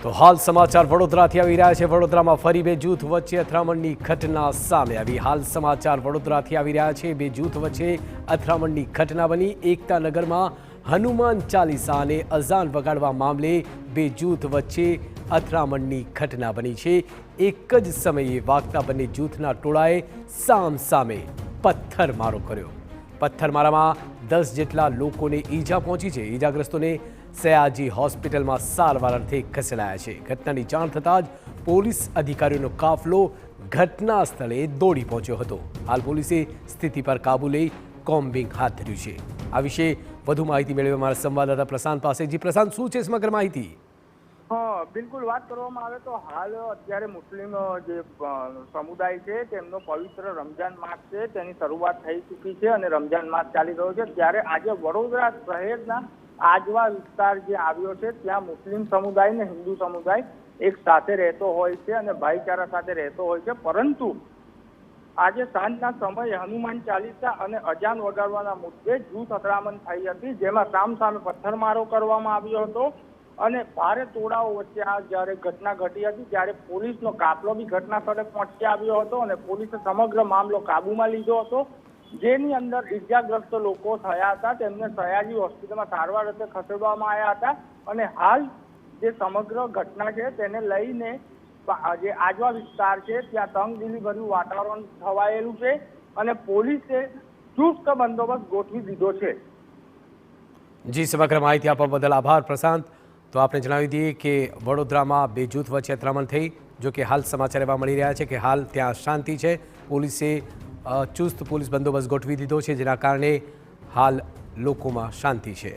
તો હાલ સમાચાર વડોદરાથી આવી રહ્યા છે। વડોદરામાં ફરી બે જૂથ વચ્ચે અથડામણની ઘટના સામે આવી। હાલ સમાચાર વડોદરાથી આવી રહ્યા છે। બે જૂથ વચ્ચે અથડામણની ઘટના બની। એકતાનગરમાં હનુમાન ચાલીસા અને અઝાન વગાડવા મામલે બે જૂથ વચ્ચે અથડામણની ઘટના બની છે। એક જ સમયે વાગતા બંને જૂથના ટોળાએ સામસામે પથ્થરમારો કર્યો। પથ્થરમારામાં 10 જેટલા લોકોને ઈજા પહોંચી છે। ઈજાગ્રસ્તોને સયાજી હોસ્પિટલમાં સારવાર અર્થે ખસેડાયા છે। ઘટનાની જાણ થતાં જ પોલીસ અધિકારીઓનો કાફલો ઘટના સ્થળે દોડી પહોંચ્યો હતો। હાલ પોલીસે સ્થિતિ પર કાબૂ લઈ કોમ્બિંગ હાથ ધર્યું છે। આ વિશે વધુ માહિતી મેળવી અમારા સંવાદદાતા પ્રશાંત પાસે। જી પ્રશાંત, શું છે સમગ્ર માહિતી? હા, બિલકુલ વાત કરવામાં આવે તો હાલ અત્યારે મુસ્લિમ જે સમુદાય છે તેમનો પવિત્ર રમજાન માસ છે તેની શરૂઆત થઈ ચૂકી છે અને રમજાન માસ ચાલી રહ્યો છે। ત્યારે આજે વડોદરા શહેરના આજવા વિસ્તાર જે આવ્યો છે ત્યાં મુસ્લિમ સમુદાય ને હિન્દુ સમુદાય એક સાથે રહેતો હોય છે અને ભાઈચારા સાથે રહેતો હોય છે। પરંતુ આજે સાંજના સમયે હનુમાન ચાલીસા અને અજાન વગાડવાના મુદ્દે જૂથ અથડામણ થઈ હતી, જેમાં સામસામે પથ્થરમારો કરવામાં આવ્યો હતો અને ભારે ટોળાઓ વચ્ચે આ જ્યારે ઘટના ઘટી હતી ત્યારે પોલીસનો કાફલો બી ઘટના સ્થળે પહોંચી આવ્યો હતો અને પોલીસે સમગ્ર મામલો કાબૂમાં લીધો હતો। જેની અંદર ઈજાગ્રસ્ત લોકો થયા હતા તેમને સયાજી હોસ્પિટલમાં સારવાર અર્થે ખસેડવામાં આવ્યા હતા અને હાલ જે સમગ્ર ઘટના છે તેને લઈને જે આજવા વિસ્તાર છે ત્યાં તંગદિલીભર્યું વાતાવરણ છવાયેલું છે અને પોલીસે ચુસ્ત બંદોબસ્ત ગોઠવી દીધો છે। જી, સમગ્ર માહિતી આપવા બદલ આભાર પ્રશાંત। તો આપણે જણાવી દઈએ કે વડોદરામાં બે જૂથ વચ્ચે અથડામણ થઈ, જો કે હાલ સમાચાર એવા મળી રહ્યા છે કે હાલ ત્યાં શાંતિ છે। પોલીસે ચુસ્ત પોલીસ બંદોબસ્ત ગોઠવી દીધો છે, જેના કારણે હાલ લોકોમાં શાંતિ છે।